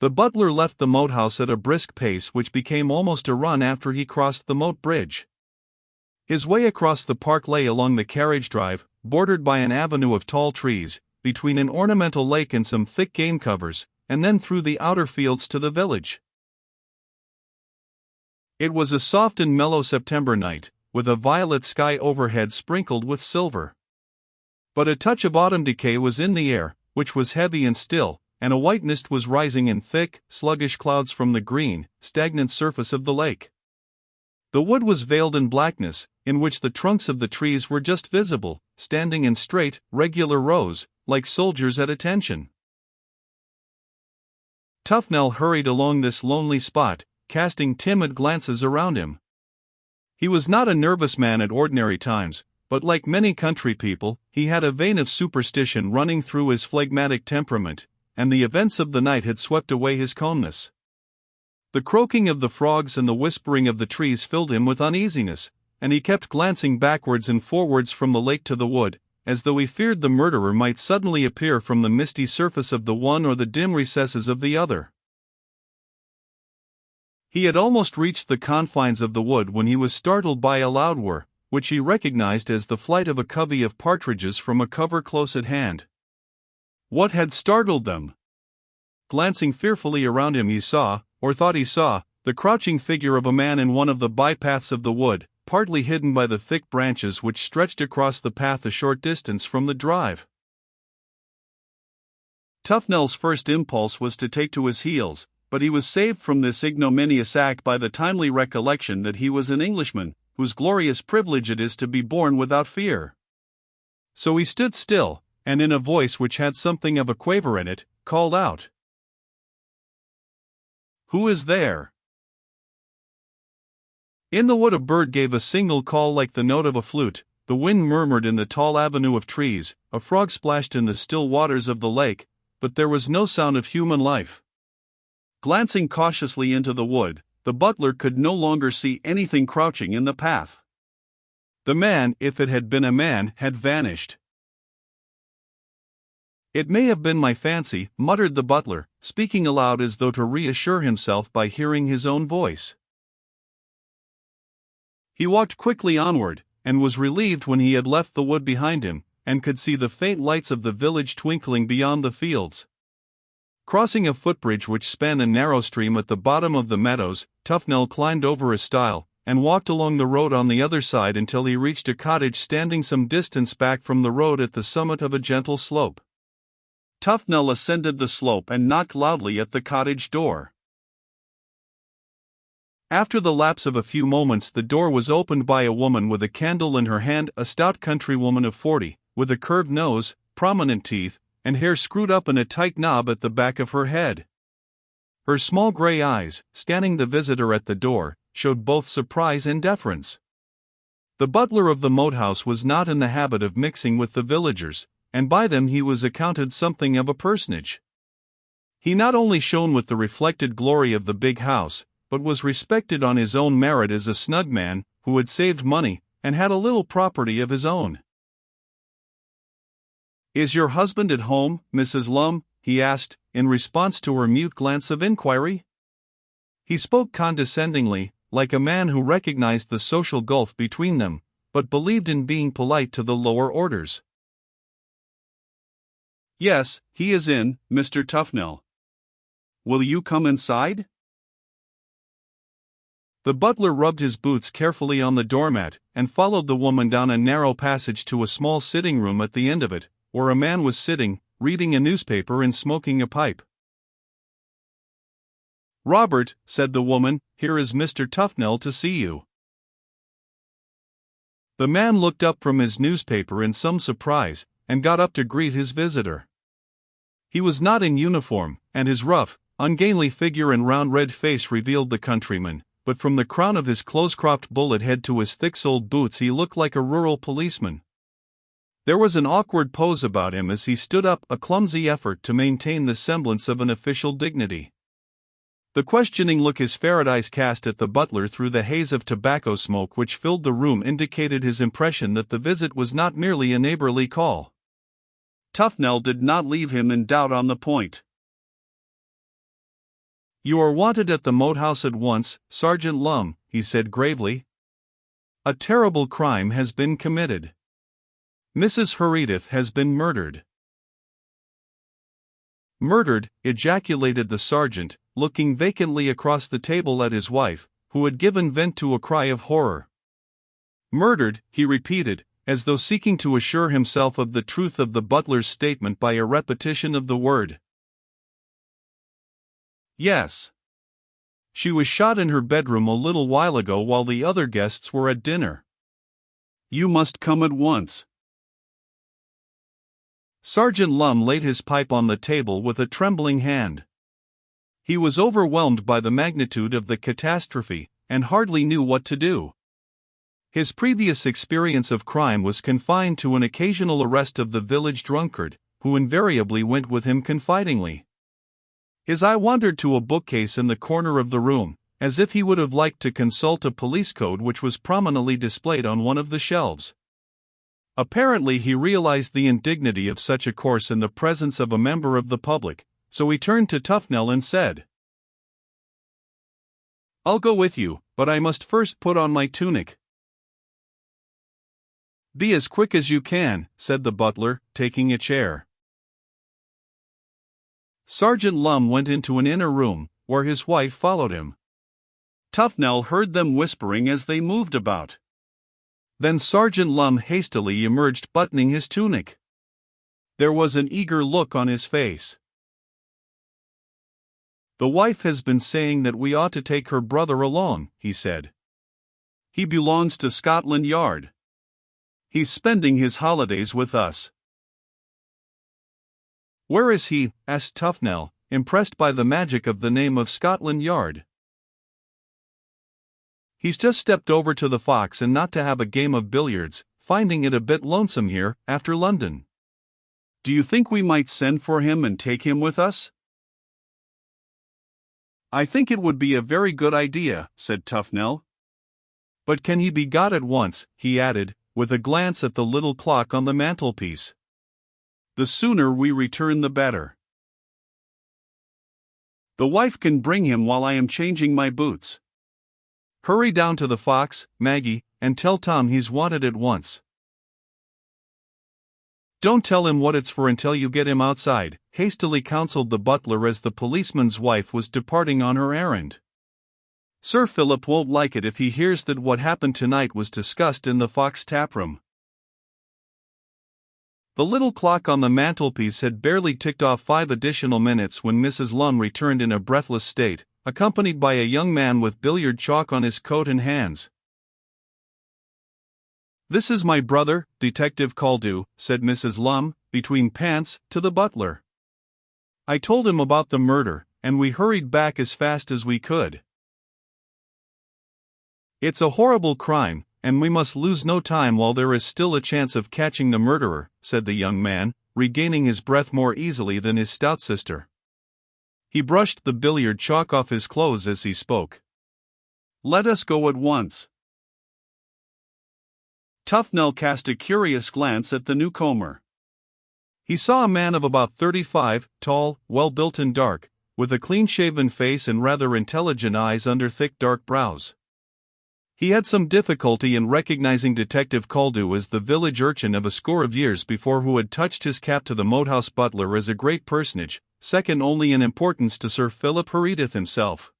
The butler left the moat house at a brisk pace which became almost a run after he crossed the moat bridge. His way across the park lay along the carriage drive, bordered by an avenue of tall trees, between an ornamental lake and some thick game covers, and then through the outer fields to the village. It was a soft and mellow September night, with a violet sky overhead sprinkled with silver. But a touch of autumn decay was in the air, which was heavy and still, and a white mist was rising in thick, sluggish clouds from the green, stagnant surface of the lake. The wood was veiled in blackness, in which the trunks of the trees were just visible, standing in straight, regular rows, like soldiers at attention. Tufnell hurried along this lonely spot, casting timid glances around him. He was not a nervous man at ordinary times, but like many country people, he had a vein of superstition running through his phlegmatic temperament, and the events of the night had swept away his calmness. The croaking of the frogs and the whispering of the trees filled him with uneasiness, and he kept glancing backwards and forwards from the lake to the wood, as though he feared the murderer might suddenly appear from the misty surface of the one or the dim recesses of the other. He had almost reached the confines of the wood when he was startled by a loud whir, which he recognized as the flight of a covey of partridges from a cover close at hand. What had startled them? Glancing fearfully around him, he saw, or thought he saw, the crouching figure of a man in one of the bypaths of the wood, partly hidden by the thick branches which stretched across the path a short distance from the drive. Tufnell's first impulse was to take to his heels, but he was saved from this ignominious act by the timely recollection that he was an Englishman, whose glorious privilege it is to be born without fear. So he stood still, and in a voice which had something of a quaver in it, called out, "Who is there?" In the wood a bird gave a single call like the note of a flute, the wind murmured in the tall avenue of trees, a frog splashed in the still waters of the lake, but there was no sound of human life. Glancing cautiously into the wood, the butler could no longer see anything crouching in the path. The man, if it had been a man, had vanished. "It may have been my fancy," muttered the butler, speaking aloud as though to reassure himself by hearing his own voice. He walked quickly onward, and was relieved when he had left the wood behind him, and could see the faint lights of the village twinkling beyond the fields. Crossing a footbridge which spanned a narrow stream at the bottom of the meadows, Tufnell climbed over a stile, and walked along the road on the other side until he reached a cottage standing some distance back from the road at the summit of a gentle slope. Tufnell ascended the slope and knocked loudly at the cottage door. After the lapse of a few moments, the door was opened by a woman with a candle in her hand, a stout countrywoman of 40, with a curved nose, prominent teeth, and hair screwed up in a tight knob at the back of her head. Her small gray eyes, scanning the visitor at the door, showed both surprise and deference. The butler of the moat house was not in the habit of mixing with the villagers, and by them he was accounted something of a personage. He not only shone with the reflected glory of the big house, but was respected on his own merit as a snug man, who had saved money, and had a little property of his own. "Is your husband at home, Mrs. Lum?" he asked, in response to her mute glance of inquiry. He spoke condescendingly, like a man who recognized the social gulf between them, but believed in being polite to the lower orders. "Yes, he is in, Mr. Tufnell. Will you come inside?" The butler rubbed his boots carefully on the doormat, and followed the woman down a narrow passage to a small sitting room at the end of it, where a man was sitting, reading a newspaper and smoking a pipe. "Robert," said the woman, "here is Mr. Tufnell to see you." The man looked up from his newspaper in some surprise, and got up to greet his visitor. He was not in uniform, and his rough, ungainly figure and round red face revealed the countryman, but from the crown of his close-cropped bullet head to his thick-soled boots he looked like a rural policeman. There was an awkward pose about him as he stood up, a clumsy effort to maintain the semblance of an official dignity. The questioning look his ferret eyes cast at the butler through the haze of tobacco smoke which filled the room indicated his impression that the visit was not merely a neighborly call. Tufnell did not leave him in doubt on the point. "You are wanted at the moat house at once, Sergeant Lum," he said gravely. "A terrible crime has been committed. Mrs. Herodotus has been murdered." "Murdered," ejaculated the sergeant, looking vacantly across the table at his wife, who had given vent to a cry of horror. "Murdered," he repeated, as though seeking to assure himself of the truth of the butler's statement by a repetition of the word. "Yes. She was shot in her bedroom a little while ago while the other guests were at dinner. You must come at once." Sergeant Lum laid his pipe on the table with a trembling hand. He was overwhelmed by the magnitude of the catastrophe, and hardly knew what to do. His previous experience of crime was confined to an occasional arrest of the village drunkard, who invariably went with him confidingly. His eye wandered to a bookcase in the corner of the room, as if he would have liked to consult a police code which was prominently displayed on one of the shelves. Apparently he realized the indignity of such a course in the presence of a member of the public, so he turned to Tufnell and said, "I'll go with you, but I must first put on my tunic." "Be as quick as you can," said the butler, taking a chair. Sergeant Lum went into an inner room, where his wife followed him. Tufnell heard them whispering as they moved about. Then Sergeant Lum hastily emerged, buttoning his tunic. There was an eager look on his face. "The wife has been saying that we ought to take her brother along," he said. "He belongs to Scotland Yard. He's spending his holidays with us." "Where is he?" asked Tufnell, impressed by the magic of the name of Scotland Yard. "He's just stepped over to the Fox and not to have a game of billiards, finding it a bit lonesome here, after London. Do you think we might send for him and take him with us?" "I think it would be a very good idea," said Tufnell. "But can he be got at once?" he added, with a glance at the little clock on the mantelpiece. "The sooner we return the better." "The wife can bring him while I am changing my boots. Hurry down to the Fox, Maggie, and tell Tom he's wanted at once." "Don't tell him what it's for until you get him outside," hastily counseled the butler as the policeman's wife was departing on her errand. "Sir Philip won't like it if he hears that what happened tonight was discussed in the Fox taproom." The little clock on the mantelpiece had barely ticked off 5 additional minutes when Mrs. Lum returned in a breathless state, accompanied by a young man with billiard chalk on his coat and hands. "This is my brother, Detective Caldew," said Mrs. Lum, between pants, to the butler. "I told him about the murder, and we hurried back as fast as we could. It's a horrible crime, and we must lose no time while there is still a chance of catching the murderer," said the young man, regaining his breath more easily than his stout sister. He brushed the billiard chalk off his clothes as he spoke. "Let us go at once." Tufnell cast a curious glance at the newcomer. He saw a man of about 35, tall, well-built and dark, with a clean-shaven face and rather intelligent eyes under thick dark brows. He had some difficulty in recognizing Detective Caldew as the village urchin of a score of years before who had touched his cap to the moat-house butler as a great personage, second only in importance to Sir Philip Herodotus himself.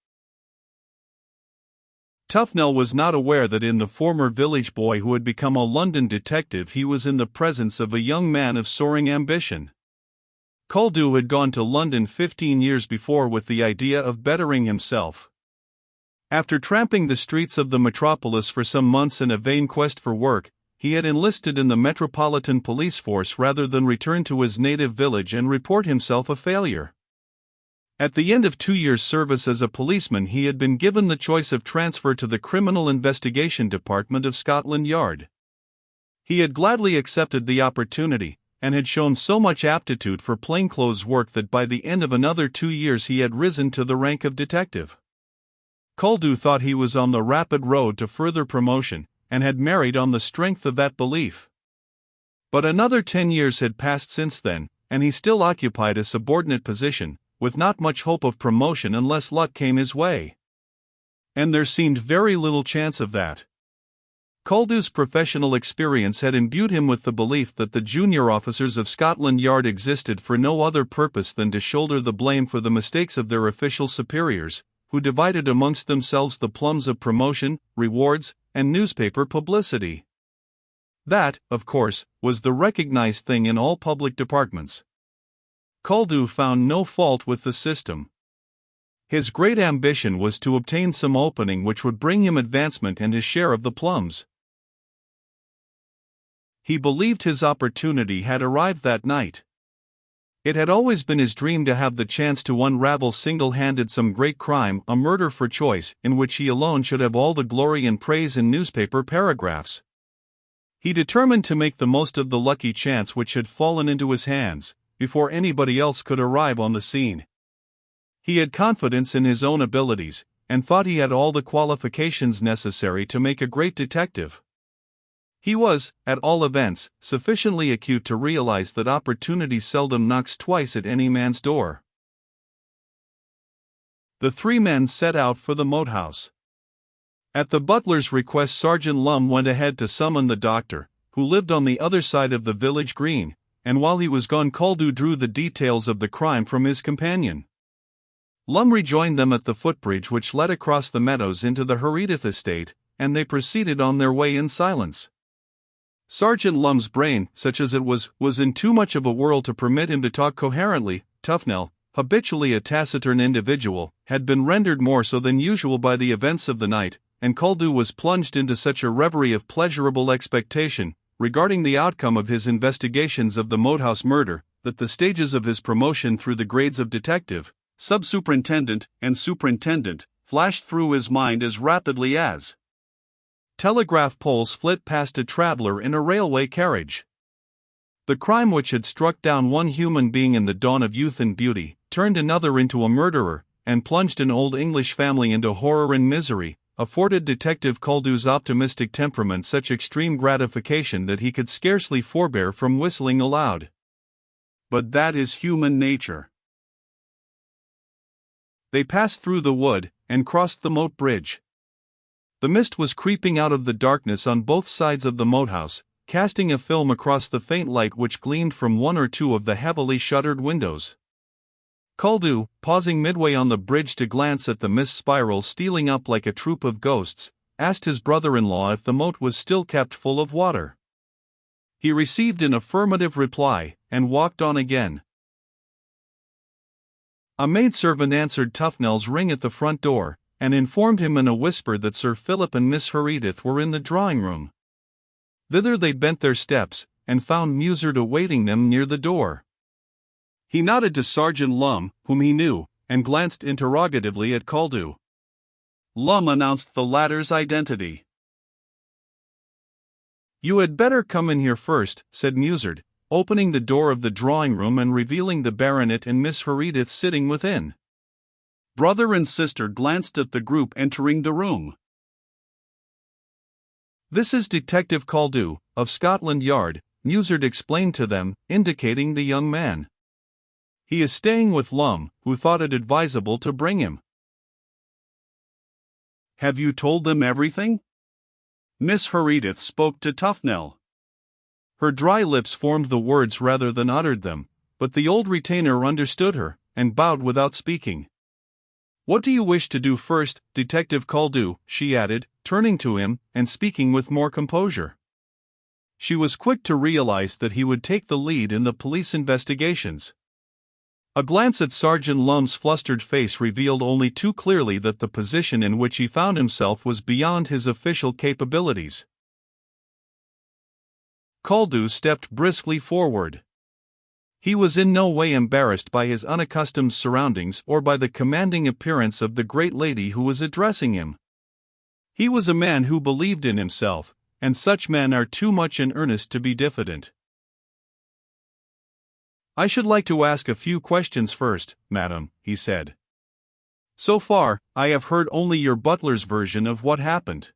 Tufnell was not aware that in the former village boy who had become a London detective he was in the presence of a young man of soaring ambition. Caldew had gone to London 15 years before with the idea of bettering himself. After tramping the streets of the metropolis for some months in a vain quest for work, he had enlisted in the Metropolitan Police Force rather than return to his native village and report himself a failure. At the end of 2 years' service as a policeman he had been given the choice of transfer to the Criminal Investigation Department of Scotland Yard. He had gladly accepted the opportunity, and had shown so much aptitude for plainclothes work that by the end of another 2 years he had risen to the rank of detective. Caldew thought he was on the rapid road to further promotion, and had married on the strength of that belief. But another 10 years had passed since then, and he still occupied a subordinate position, with not much hope of promotion unless luck came his way. And there seemed very little chance of that. Caldu's professional experience had imbued him with the belief that the junior officers of Scotland Yard existed for no other purpose than to shoulder the blame for the mistakes of their official superiors, who divided amongst themselves the plums of promotion, rewards, and newspaper publicity. That, of course, was the recognized thing in all public departments. Caldu found no fault with the system. His great ambition was to obtain some opening which would bring him advancement and his share of the plums. He believed his opportunity had arrived that night. It had always been his dream to have the chance to unravel single-handed some great crime, a murder for choice, in which he alone should have all the glory and praise in newspaper paragraphs. He determined to make the most of the lucky chance which had fallen into his hands, before anybody else could arrive on the scene. He had confidence in his own abilities, and thought he had all the qualifications necessary to make a great detective. He was, at all events, sufficiently acute to realize that opportunity seldom knocks twice at any man's door. The three men set out for the moat house. At the butler's request, Sergeant Lumb went ahead to summon the doctor, who lived on the other side of the village green, and while he was gone Caldu drew the details of the crime from his companion. Lumb rejoined them at the footbridge which led across the meadows into the Herodotus estate, and they proceeded on their way in silence. Sergeant Lumb's brain, such as it was in too much of a whirl to permit him to talk coherently. Tufnell, habitually a taciturn individual, had been rendered more so than usual by the events of the night, and Caldu was plunged into such a reverie of pleasurable expectation, regarding the outcome of his investigations of the Moathouse murder, that the stages of his promotion through the grades of detective, sub-superintendent, and superintendent, flashed through his mind as rapidly as telegraph poles flit past a traveler in a railway carriage. The crime which had struck down one human being in the dawn of youth and beauty, turned another into a murderer, and plunged an old English family into horror and misery, afforded Detective Caldu's optimistic temperament such extreme gratification that he could scarcely forbear from whistling aloud. But that is human nature. They passed through the wood, and crossed the moat bridge. The mist was creeping out of the darkness on both sides of the moat house, casting a film across the faint light which gleamed from one or two of the heavily shuttered windows. Caldu, pausing midway on the bridge to glance at the mist spiral stealing up like a troop of ghosts, asked his brother-in-law if the moat was still kept full of water. He received an affirmative reply, and walked on again. A maidservant answered Tufnell's ring at the front door, and informed him in a whisper that Sir Philip and Miss Herodotus were in the drawing-room. Thither they bent their steps, and found Musard awaiting them near the door. He nodded to Sergeant Lumb, whom he knew, and glanced interrogatively at Caldu. Lumb announced the latter's identity. "You had better come in here first," said Musard, opening the door of the drawing-room and revealing the baronet and Miss Herodotus sitting within. Brother and sister glanced at the group entering the room. "This is Detective Caldu, of Scotland Yard," Musard explained to them, indicating the young man. "He is staying with Lumb, who thought it advisable to bring him." "Have you told them everything?" Miss Herodotus spoke to Tufnell. Her dry lips formed the words rather than uttered them, but the old retainer understood her, and bowed without speaking. "What do you wish to do first, Detective Caldu?" she added, turning to him, and speaking with more composure. She was quick to realize that he would take the lead in the police investigations. A glance at Sergeant Lumb's flustered face revealed only too clearly that the position in which he found himself was beyond his official capabilities. Caldu stepped briskly forward. He was in no way embarrassed by his unaccustomed surroundings or by the commanding appearance of the great lady who was addressing him. He was a man who believed in himself, and such men are too much in earnest to be diffident. "I should like to ask a few questions first, madam," he said. "So far, I have heard only your butler's version of what happened."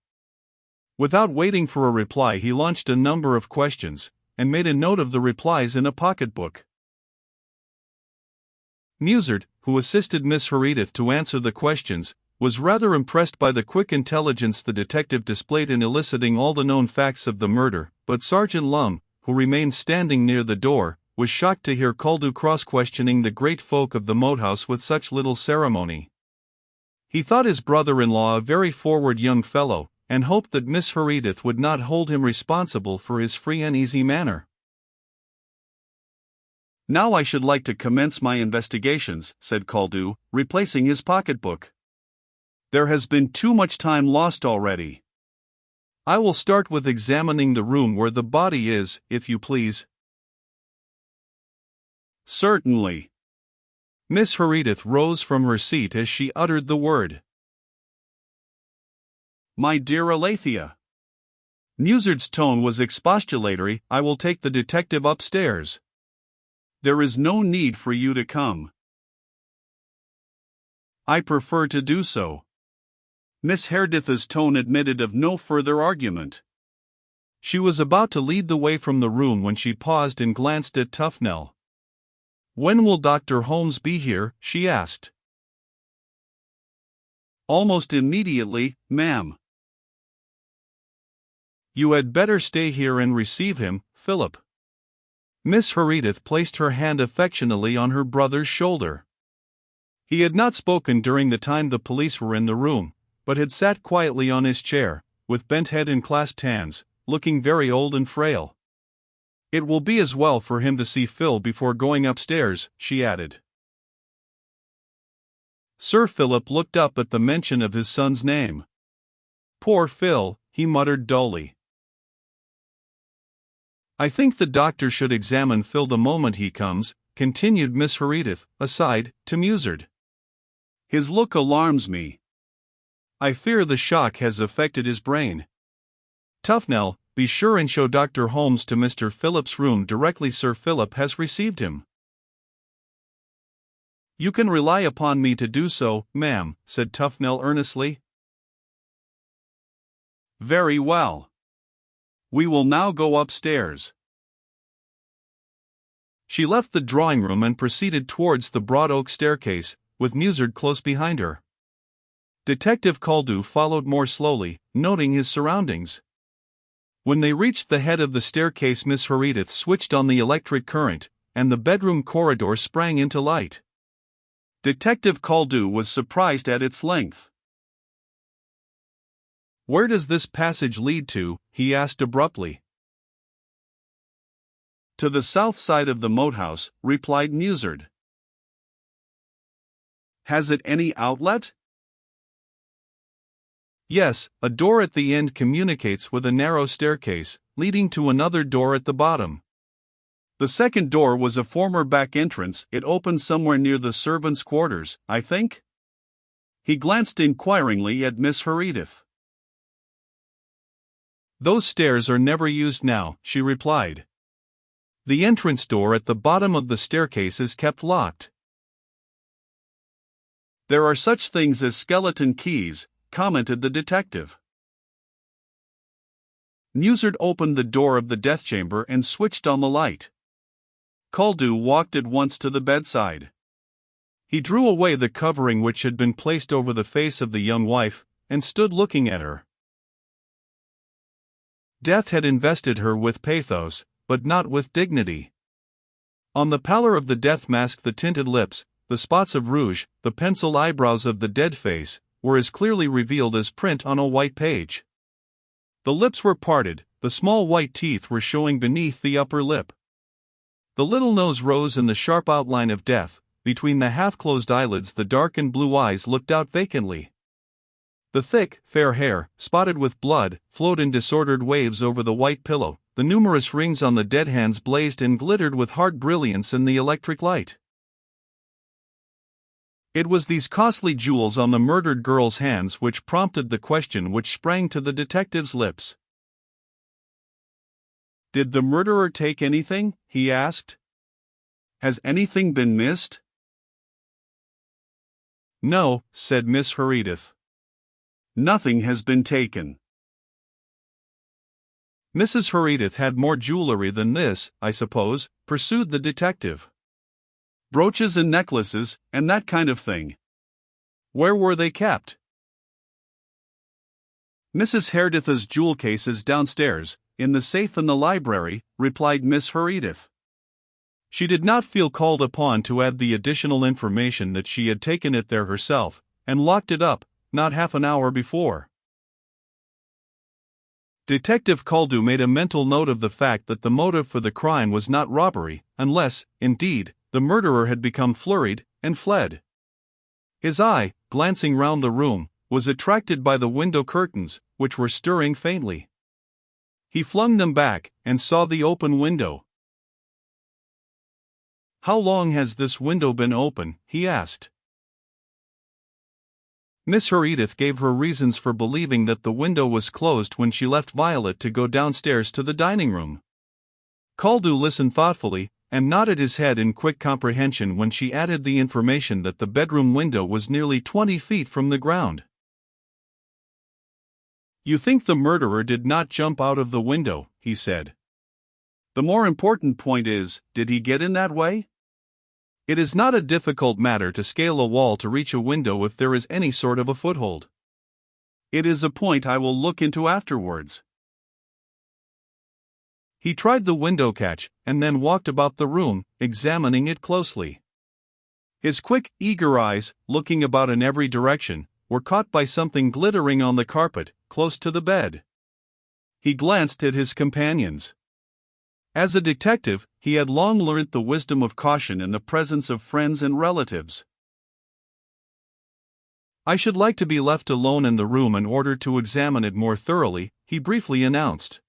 Without waiting for a reply, he launched a number of questions, and made a note of the replies in a pocketbook. Musard, who assisted Miss Herodotus to answer the questions, was rather impressed by the quick intelligence the detective displayed in eliciting all the known facts of the murder, but Sergeant Lum, who remained standing near the door, was shocked to hear Caldew cross-questioning the great folk of the moat-house with such little ceremony. He thought his brother-in-law a very forward young fellow, and hoped that Miss Herodotus would not hold him responsible for his free and easy manner. "Now I should like to commence my investigations," said Caldew, replacing his pocketbook. "There has been too much time lost already. I will start with examining the room where the body is, if you please." "Certainly." Miss Herodotus rose from her seat as she uttered the word. "My dear Alethea." Musard's tone was expostulatory. "I will take the detective upstairs. There is no need for you to come." "I prefer to do so." Miss Herodotus's tone admitted of no further argument. She was about to lead the way from the room when she paused and glanced at Tufnell. "When will Dr. Holmes be here?" she asked. "Almost immediately, ma'am." "You had better stay here and receive him, Philip." Miss Herodotus placed her hand affectionately on her brother's shoulder. He had not spoken during the time the police were in the room, but had sat quietly on his chair, with bent head and clasped hands, looking very old and frail. "It will be as well for him to see Phil before going upstairs," she added. Sir Philip looked up at the mention of his son's name. "Poor Phil," he muttered dully. "I think the doctor should examine Phil the moment he comes," continued Miss Herodotus, aside, to Musard. "His look alarms me. I fear the shock has affected his brain. Tufnell, be sure and show Dr. Holmes to Mr. Philip's room directly Sir Philip has received him." "You can rely upon me to do so, ma'am," said Tufnell earnestly. "Very well. We will now go upstairs." She left the drawing-room and proceeded towards the broad oak staircase, with Musard close behind her. Detective Caldew followed more slowly, noting his surroundings. When they reached the head of the staircase, Miss Herodotus switched on the electric current, and the bedroom corridor sprang into light. Detective Caldew was surprised at its length. "Where does this passage lead to?" he asked abruptly. "To the south side of the moat-house," replied Musard. "Has it any outlet?" "Yes, a door at the end communicates with a narrow staircase, leading to another door at the bottom. The second door was a former back entrance. It opens somewhere near the servants' quarters, I think?" He glanced inquiringly at Miss Herodotus. "Those stairs are never used now," she replied. "The entrance door at the bottom of the staircase is kept locked." "There are such things as skeleton keys," commented the detective. Musard opened the door of the death chamber and switched on the light. Caldew walked at once to the bedside. He drew away the covering which had been placed over the face of the young wife, and stood looking at her. Death had invested her with pathos, but not with dignity. On the pallor of the death mask, the tinted lips, the spots of rouge, the penciled eyebrows of the dead face, were as clearly revealed as print on a white page. The lips were parted, the small white teeth were showing beneath the upper lip. The little nose rose in the sharp outline of death. Between the half-closed eyelids the dark and blue eyes looked out vacantly. The thick, fair hair, spotted with blood, flowed in disordered waves over the white pillow. The numerous rings on the dead hands blazed and glittered with hard brilliance in the electric light. It was these costly jewels on the murdered girl's hands which prompted the question which sprang to the detective's lips. "Did the murderer take anything?" he asked. "Has anything been missed?" "No," said Miss Herodotus. "Nothing has been taken." "Mrs. Herodotus had more jewelry than this, I suppose," pursued the detective. Brooches and necklaces, and that kind of thing. Where were they kept? Mrs. Herodotus' jewel case is downstairs, in the safe in the library, replied Miss Herodotus. She did not feel called upon to add the additional information that she had taken it there herself, and locked it up, not half an hour before. Detective Caldew made a mental note of the fact that the motive for the crime was not robbery, unless, indeed, the murderer had become flurried and fled. His eye, glancing round the room, was attracted by the window curtains, which were stirring faintly. He flung them back, and saw the open window. "How long has this window been open?" he asked. Miss Herodotus gave her reasons for believing that the window was closed when she left Violet to go downstairs to the dining room. Caldew listened thoughtfully, and nodded his head in quick comprehension when she added the information that the bedroom window was nearly 20 feet from the ground. "You think the murderer did not jump out of the window," he said. "The more important point is, did he get in that way? It is not a difficult matter to scale a wall to reach a window if there is any sort of a foothold. It is a point I will look into afterwards." He tried the window catch, and then walked about the room, examining it closely. His quick, eager eyes, looking about in every direction, were caught by something glittering on the carpet, close to the bed. He glanced at his companions. As a detective, he had long learnt the wisdom of caution in the presence of friends and relatives. "I should like to be left alone in the room in order to examine it more thoroughly," he briefly announced.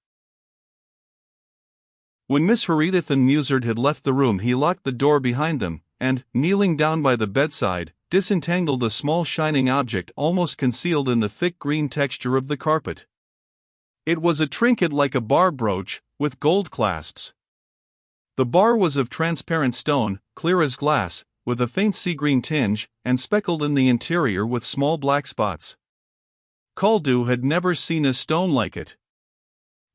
When Miss Herodotus and Musard had left the room, he locked the door behind them, and, kneeling down by the bedside, disentangled a small shining object almost concealed in the thick green texture of the carpet. It was a trinket like a bar brooch, with gold clasps. The bar was of transparent stone, clear as glass, with a faint sea-green tinge, and speckled in the interior with small black spots. Caldew had never seen a stone like it.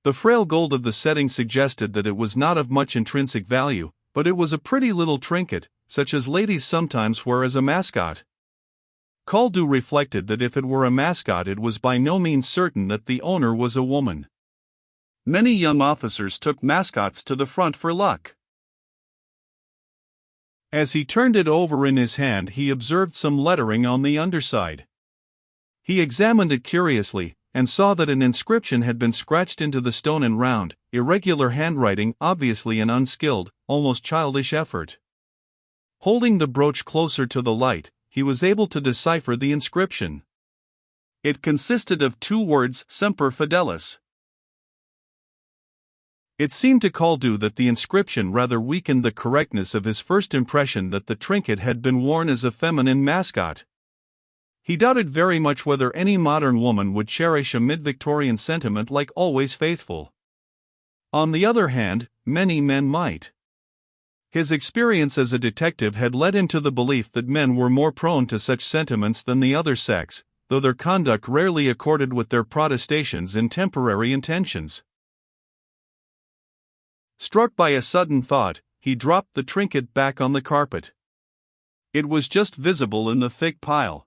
The frail gold of the setting suggested that it was not of much intrinsic value, but it was a pretty little trinket, such as ladies sometimes wear as a mascot. Caldew reflected that if it were a mascot, it was by no means certain that the owner was a woman. Many young officers took mascots to the front for luck. As he turned it over in his hand, he observed some lettering on the underside. He examined it curiously, and saw that an inscription had been scratched into the stone in round, irregular handwriting, obviously an unskilled, almost childish effort. Holding the brooch closer to the light, he was able to decipher the inscription. It consisted of two words, Semper Fidelis. It seemed to Caldew that the inscription rather weakened the correctness of his first impression that the trinket had been worn as a feminine mascot. He doubted very much whether any modern woman would cherish a mid-Victorian sentiment like always faithful. On the other hand, many men might. His experience as a detective had led him to the belief that men were more prone to such sentiments than the other sex, though their conduct rarely accorded with their protestations and temporary intentions. Struck by a sudden thought, he dropped the trinket back on the carpet. It was just visible in the thick pile.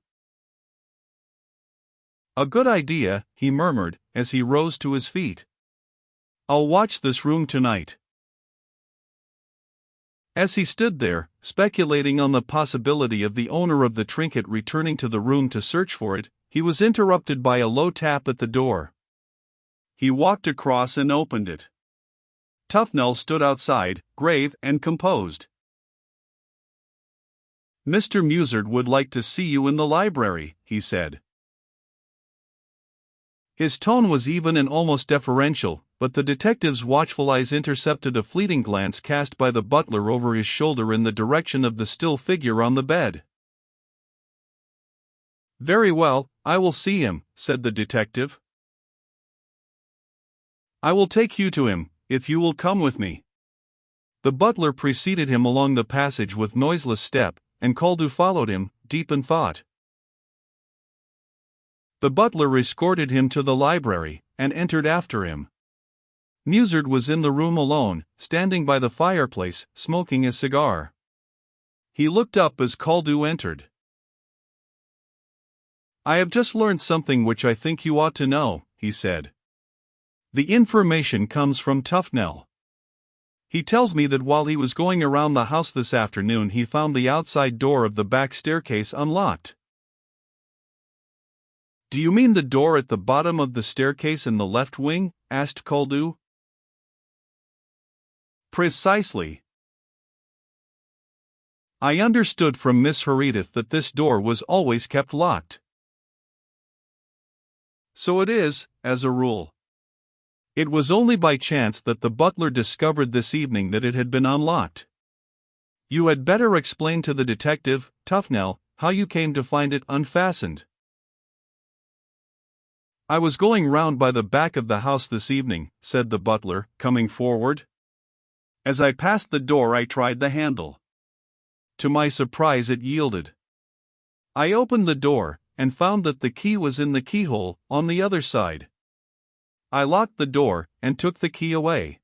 "A good idea," he murmured, as he rose to his feet. "I'll watch this room tonight." As he stood there, speculating on the possibility of the owner of the trinket returning to the room to search for it, he was interrupted by a low tap at the door. He walked across and opened it. Tufnell stood outside, grave and composed. "Mr. Musard would like to see you in the library," he said. His tone was even and almost deferential, but the detective's watchful eyes intercepted a fleeting glance cast by the butler over his shoulder in the direction of the still figure on the bed. "Very well, I will see him," said the detective. "I will take you to him, if you will come with me." The butler preceded him along the passage with noiseless step, and Caldew followed him, deep in thought. The butler escorted him to the library, and entered after him. Musard was in the room alone, standing by the fireplace, smoking a cigar. He looked up as Caldew entered. "I have just learned something which I think you ought to know," he said. "The information comes from Tufnell. He tells me that while he was going around the house this afternoon he found the outside door of the back staircase unlocked." "Do you mean the door at the bottom of the staircase in the left wing?" asked Caldew. "Precisely. I understood from Miss Herodotus that this door was always kept locked." "So it is, as a rule. It was only by chance that the butler discovered this evening that it had been unlocked. You had better explain to the detective, Tufnell, how you came to find it unfastened." "I was going round by the back of the house this evening," said the butler, coming forward. "As I passed the door I tried the handle. To my surprise it yielded. I opened the door, and found that the key was in the keyhole, on the other side. I locked the door, and took the key away."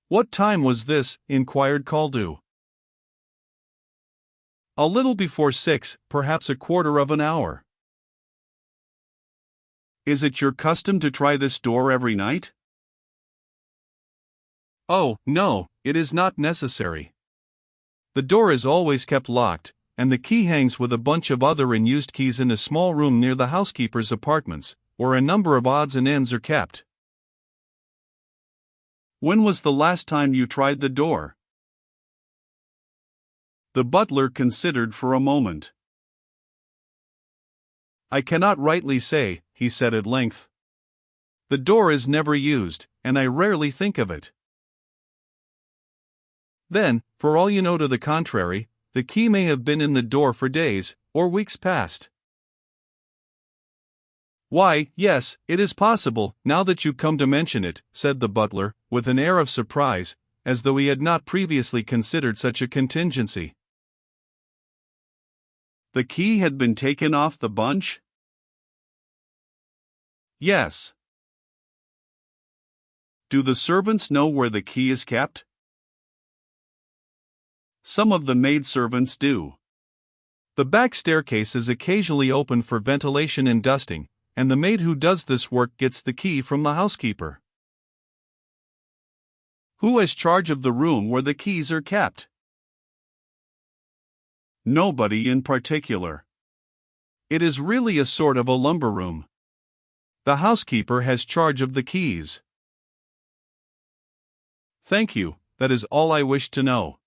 "What time was this?" inquired Caldew. "A little before 6, perhaps a quarter of an hour." "Is it your custom to try this door every night?" "Oh, no, it is not necessary. The door is always kept locked, and the key hangs with a bunch of other unused keys in a small room near the housekeeper's apartments, where a number of odds and ends are kept." "When was the last time you tried the door?" The butler considered for a moment. "I cannot rightly say," he said at length. "The door is never used, and I rarely think of it." "Then, for all you know to the contrary, the key may have been in the door for days, or weeks past." "Why, yes, it is possible, now that you come to mention it," said the butler, with an air of surprise, as though he had not previously considered such a contingency. "The key had been taken off the bunch?" "Yes." "Do the servants know where the key is kept?" "Some of the maidservants do. The back staircase is occasionally opened for ventilation and dusting, and the maid who does this work gets the key from the housekeeper." "Who has charge of the room where the keys are kept?" "Nobody in particular. It is really a sort of a lumber room. The housekeeper has charge of the keys." "Thank you, that is all I wished to know."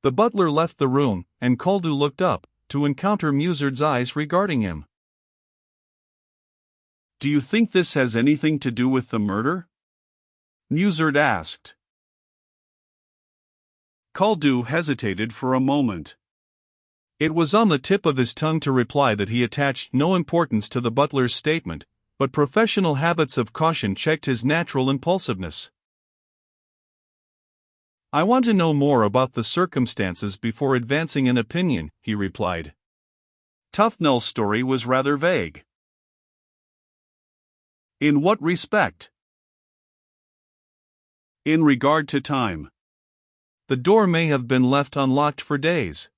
The butler left the room, and Caldew looked up, to encounter Musard's eyes regarding him. "Do you think this has anything to do with the murder?" Musard asked. Caldew hesitated for a moment. It was on the tip of his tongue to reply that he attached no importance to the butler's statement, but professional habits of caution checked his natural impulsiveness. "I want to know more about the circumstances before advancing an opinion," he replied. Tufnell's story was rather vague. "In what respect?" "In regard to time. The door may have been left unlocked for days."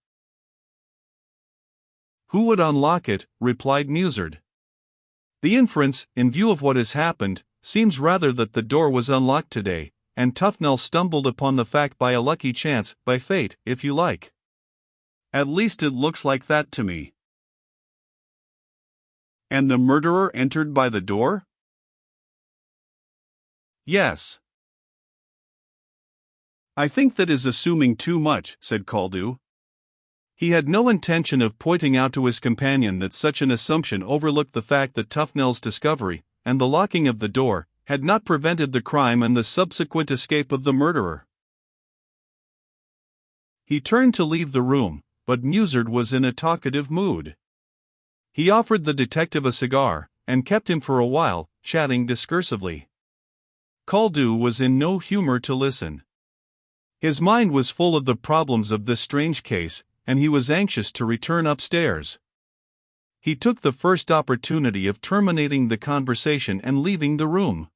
"Who would unlock it?" replied Musard. "The inference, in view of what has happened, seems rather that the door was unlocked today, and Tufnell stumbled upon the fact by a lucky chance, by fate, if you like. At least it looks like that to me." "And the murderer entered by the door?" "Yes." "I think that is assuming too much," said Caldew. He had no intention of pointing out to his companion that such an assumption overlooked the fact that Tufnell's discovery, and the locking of the door, had not prevented the crime and the subsequent escape of the murderer. He turned to leave the room, but Musard was in a talkative mood. He offered the detective a cigar, and kept him for a while, chatting discursively. Caldew was in no humor to listen. His mind was full of the problems of this strange case, and he was anxious to return upstairs. He took the first opportunity of terminating the conversation and leaving the room.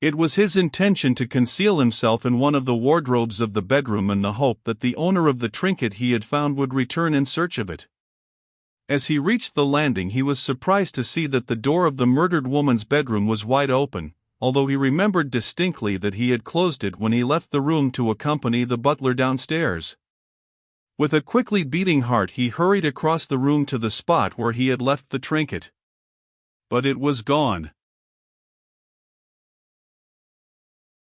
It was his intention to conceal himself in one of the wardrobes of the bedroom in the hope that the owner of the trinket he had found would return in search of it. As he reached the landing, he was surprised to see that the door of the murdered woman's bedroom was wide open, although he remembered distinctly that he had closed it when he left the room to accompany the butler downstairs. With a quickly beating heart, he hurried across the room to the spot where he had left the trinket. But it was gone.